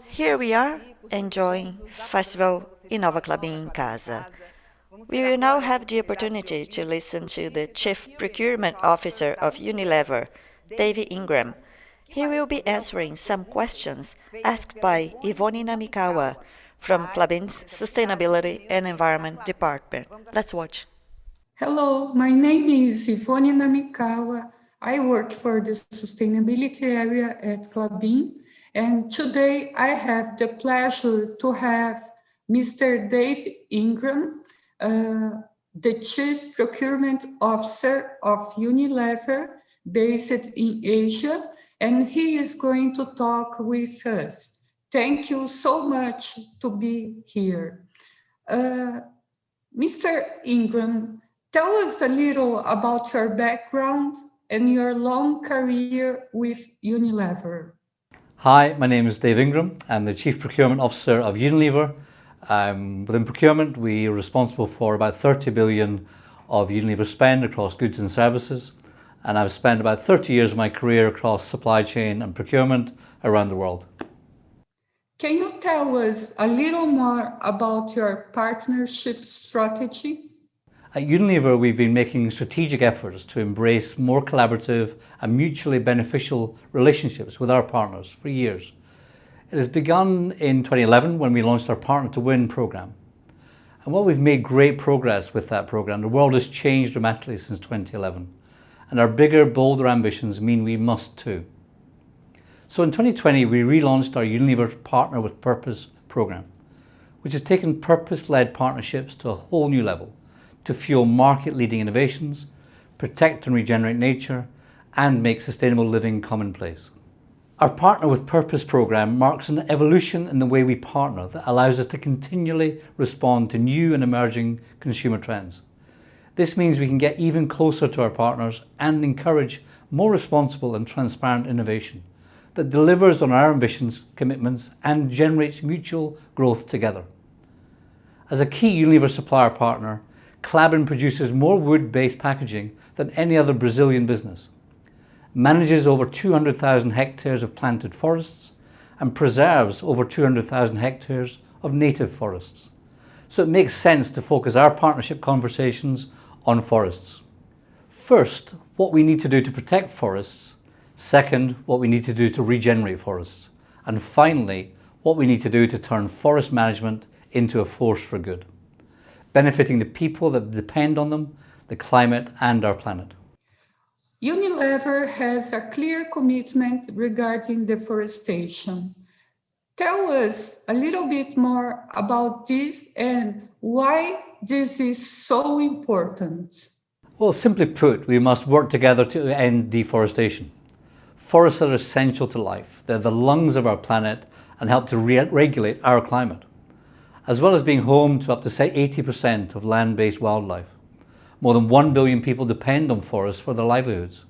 Here we are, enjoying Festival Inova Clubin em Casa. We will now have the opportunity to listen to the Chief Procurement Officer of Unilever, David Ingram. He will be answering some questions asked by Ivone Namikawa from Klabin's Sustainability and Environment Department. Let's watch. Hello, my name is Ivone Namikawa. I work for the sustainability area at Klabin, and today I have the pleasure to have Mr. Dave Ingram, the Chief Procurement Officer of Unilever, based in Asia, and he is going to talk with us. Thank you so much to be here. Mr. Ingram, tell us a little about your background and your long career with Unilever. Hi, my name is Dave Ingram. I'm the Chief Procurement Officer of Unilever. Within procurement, we are responsible for about 30 billion of Unilever spend across goods and services. And I've spent about 30 years of my career across supply chain and procurement around the world. Can you tell us a little more about your partnership strategy? At Unilever, we've been making strategic efforts to embrace more collaborative and mutually beneficial relationships with our partners for years. It has begun in 2011 when we launched our Partner to Win program. And while we've made great progress with that program, the world has changed dramatically since 2011. And our bigger, bolder ambitions mean we must too. So in 2020, we relaunched our Unilever Partner with Purpose program, which has taken purpose-led partnerships to a whole new level to fuel market-leading innovations, protect and regenerate nature, and make sustainable living commonplace. Our Partner with Purpose program marks an evolution in the way we partner that allows us to continually respond to new and emerging consumer trends. This means we can get even closer to our partners and encourage more responsible and transparent innovation that delivers on our ambitions, commitments, and generates mutual growth together. As a key Unilever supplier partner, Klabin produces more wood-based packaging than any other Brazilian business, manages over 200,000 hectares of planted forests, and preserves over 200,000 hectares of native forests. So it makes sense to focus our partnership conversations on forests. First, what we need to do to protect forests. Second, what we need to do to regenerate forests. And finally, what we need to do to turn forest management into a force for good, benefiting the people that depend on them, the climate, and our planet. Unilever has a clear commitment regarding deforestation. Tell us a little bit more about this and why this is so important. Well, simply put, we must work together to end deforestation. Forests are essential to life. They're the lungs of our planet and help to regulate our climate, as well as being home to up to 80% of land-based wildlife. More than 1 billion people depend on forests for their livelihoods.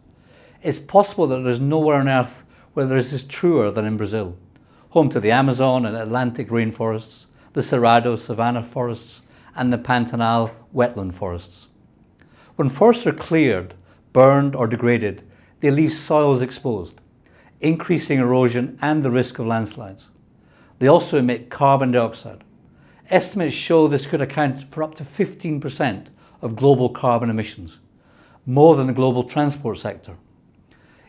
It's possible that there's nowhere on Earth where this is truer than in Brazil, home to the Amazon and Atlantic rainforests, the Cerrado savanna forests, and the Pantanal wetland forests. When forests are cleared, burned, or degraded, they leave soils exposed, increasing erosion and the risk of landslides. They also emit carbon dioxide. Estimates show this could account for up to 15% of global carbon emissions, more than the global transport sector.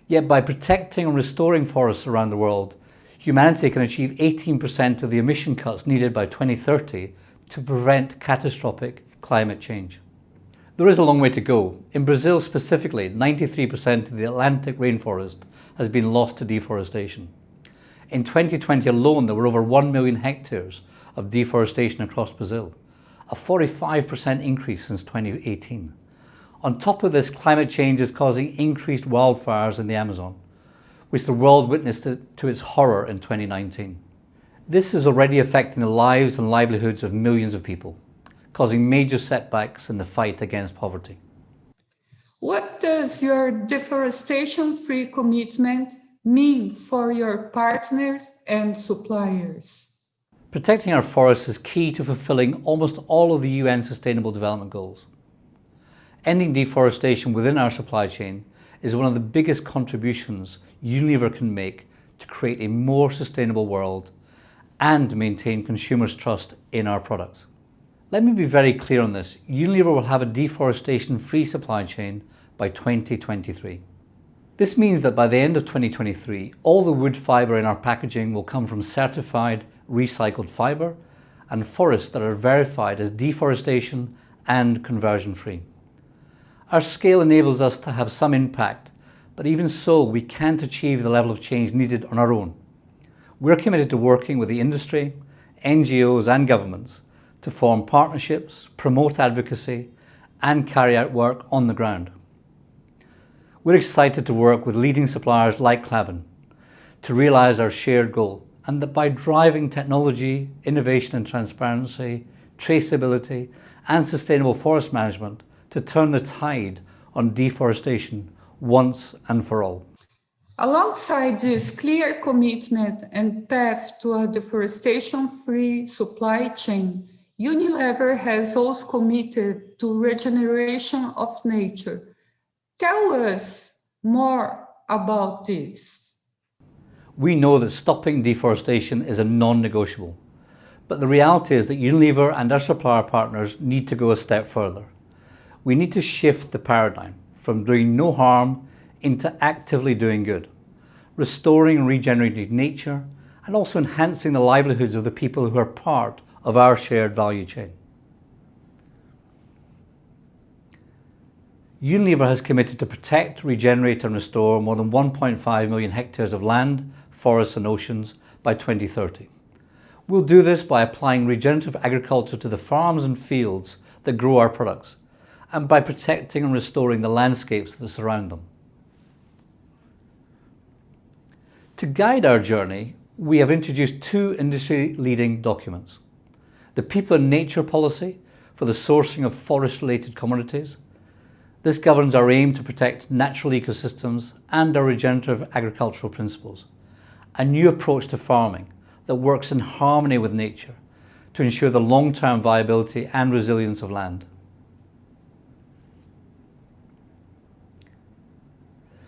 Yet by protecting and restoring forests around the world, humanity can achieve 18% of the emission cuts needed by 2030 to prevent catastrophic climate change. There is a long way to go. In Brazil specifically, 93% of the Atlantic rainforest has been lost to deforestation. In 2020 alone, there were over 1 million hectares of deforestation across Brazil, a 45% increase since 2018. On top of this, climate change is causing increased wildfires in the Amazon, which the world witnessed to its horror in 2019. This is already affecting the lives and livelihoods of millions of people, causing major setbacks in the fight against poverty. What does your deforestation-free commitment mean for your partners and suppliers? Protecting our forests is key to fulfilling almost all of the UN Sustainable Development Goals. Ending deforestation within our supply chain is one of the biggest contributions Unilever can make to create a more sustainable world and maintain consumers' trust in our products. Let me be very clear on this. Unilever will have a deforestation-free supply chain by 2023. This means that by the end of 2023, all the wood fibre in our packaging will come from certified recycled fibre and forests that are verified as deforestation and conversion-free. Our scale enables us to have some impact, but even so, we can't achieve the level of change needed on our own. We're committed to working with the industry, NGOs and governments to form partnerships, promote advocacy, and carry out work on the ground. We're excited to work with leading suppliers like Clabin to realise our shared goal, and that by driving technology, innovation and transparency, traceability and sustainable forest management to turn the tide on deforestation once and for all. Alongside this clear commitment and path to a deforestation-free supply chain, Unilever has also committed to regeneration of nature. Tell us more about this. We know that stopping deforestation is a non-negotiable, but the reality is that Unilever and our supplier partners need to go a step further. We need to shift the paradigm from doing no harm into actively doing good, restoring and regenerating nature, and also enhancing the livelihoods of the people who are part of our shared value chain. Unilever has committed to protect, regenerate and restore more than 1.5 million hectares of land, forests and oceans by 2030. We'll do this by applying regenerative agriculture to the farms and fields that grow our products, and by protecting and restoring the landscapes that surround them. To guide our journey, we have introduced two industry-leading documents: the People and Nature Policy for the sourcing of forest-related commodities. This governs our aim to protect natural ecosystems and our regenerative agricultural principles. A new approach to farming that works in harmony with nature to ensure the long-term viability and resilience of land.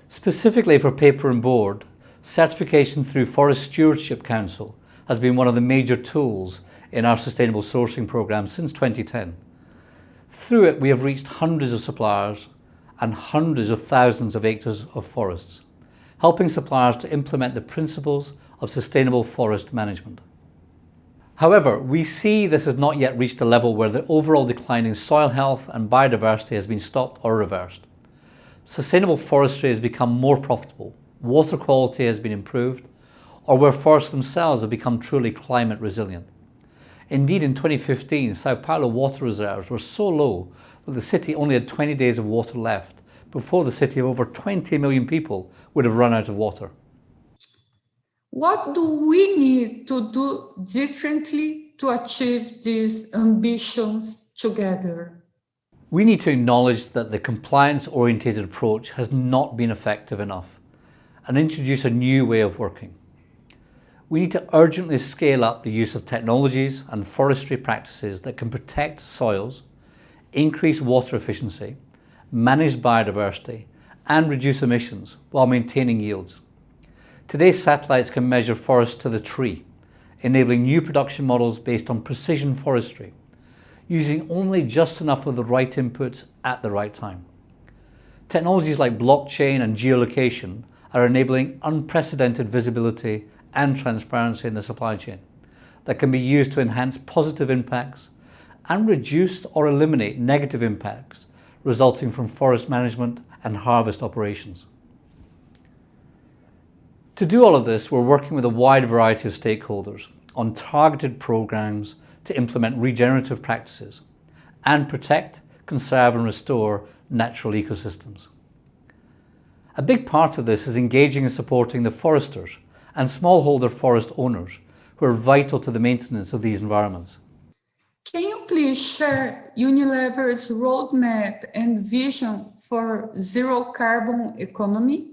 Specifically for paper and board, certification through Forest Stewardship Council has been one of the major tools in our sustainable sourcing programme since 2010. Through it, we have reached hundreds of suppliers and hundreds of thousands of acres of forests, helping suppliers to implement the principles of sustainable forest management. However, we see this has not yet reached a level where the overall decline in soil health and biodiversity has been stopped or reversed. Sustainable forestry has become more profitable, water quality has been improved, or where forests themselves have become truly climate resilient. Indeed, in 2015, Sao Paulo water reserves were so low that the city only had 20 days of water left before the city of over 20 million people would have run out of water. What do we need to do differently to achieve these ambitions together? We need to acknowledge that the compliance-oriented approach has not been effective enough and introduce a new way of working. We need to urgently scale up the use of technologies and forestry practices that can protect soils, increase water efficiency, manage biodiversity, and reduce emissions while maintaining yields. Today, satellites can measure forests to the tree, enabling new production models based on precision forestry, using only just enough of the right inputs at the right time. Technologies like blockchain and geolocation are enabling unprecedented visibility and transparency in the supply chain that can be used to enhance positive impacts and reduce or eliminate negative impacts resulting from forest management and harvest operations. To do all of this, we're working with a wide variety of stakeholders on targeted programs to implement regenerative practices and protect, conserve and restore natural ecosystems. A big part of this is engaging and supporting the foresters and smallholder forest owners who are vital to the maintenance of these environments. Can you please share Unilever's roadmap and vision for zero carbon economy?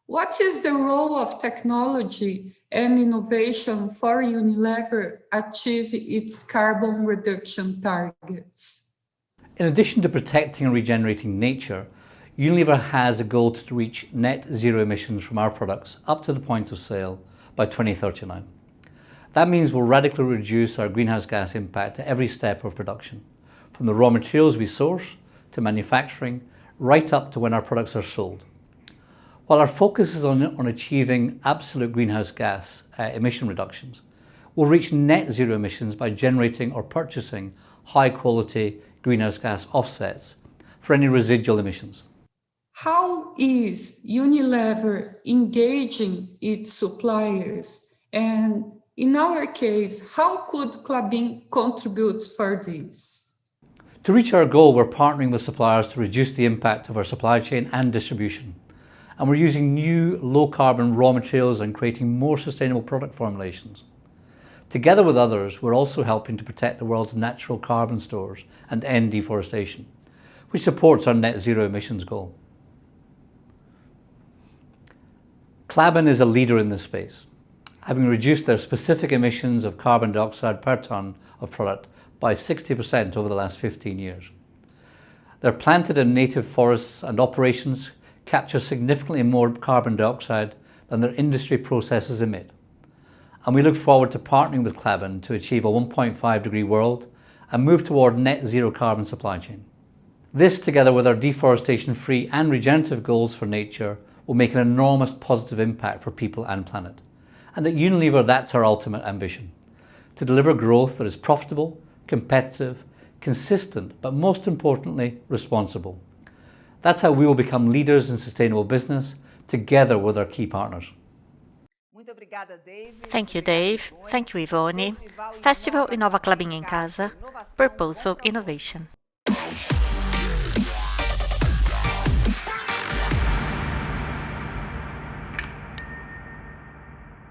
What is the role of technology and innovation for Unilever achieve its carbon reduction targets? In addition to protecting and regenerating nature, Unilever has a goal to reach net zero emissions from our products up to the point of sale by 2039. That means we'll radically reduce our greenhouse gas impact at every step of production, from the raw materials we source to manufacturing, right up to when our products are sold. While our focus is on achieving absolute greenhouse gas emission reductions, we'll reach net zero emissions by generating or purchasing high quality greenhouse gas offsets for any residual emissions. How is Unilever engaging its suppliers? And in our case, how could Klabin contribute for this? To reach our goal, we're partnering with suppliers to reduce the impact of our supply chain and distribution. And we're using new low-carbon raw materials and creating more sustainable product formulations. Together with others, we're also helping to protect the world's natural carbon stores and end deforestation, which supports our net zero emissions goal. Klabin is a leader in this space, having reduced their specific emissions of carbon dioxide per tonne of product by 60% over the last 15 years. Their planted and native forests and operations capture significantly more carbon dioxide than their industry processes emit. And we look forward to partnering with Klabin to achieve a 1.5 degree world and move toward net zero carbon supply chain. This, together with our deforestation-free and regenerative goals for nature, will make an enormous positive impact for people and planet. And at Unilever, that's our ultimate ambition: to deliver growth that is profitable, competitive, consistent, but most importantly, responsible. That's how we will become leaders in sustainable business, together with our key partners. Thank you, Dave. Thank you, Ivone. Festival Inova Klabin em Casa, Purposeful Innovation.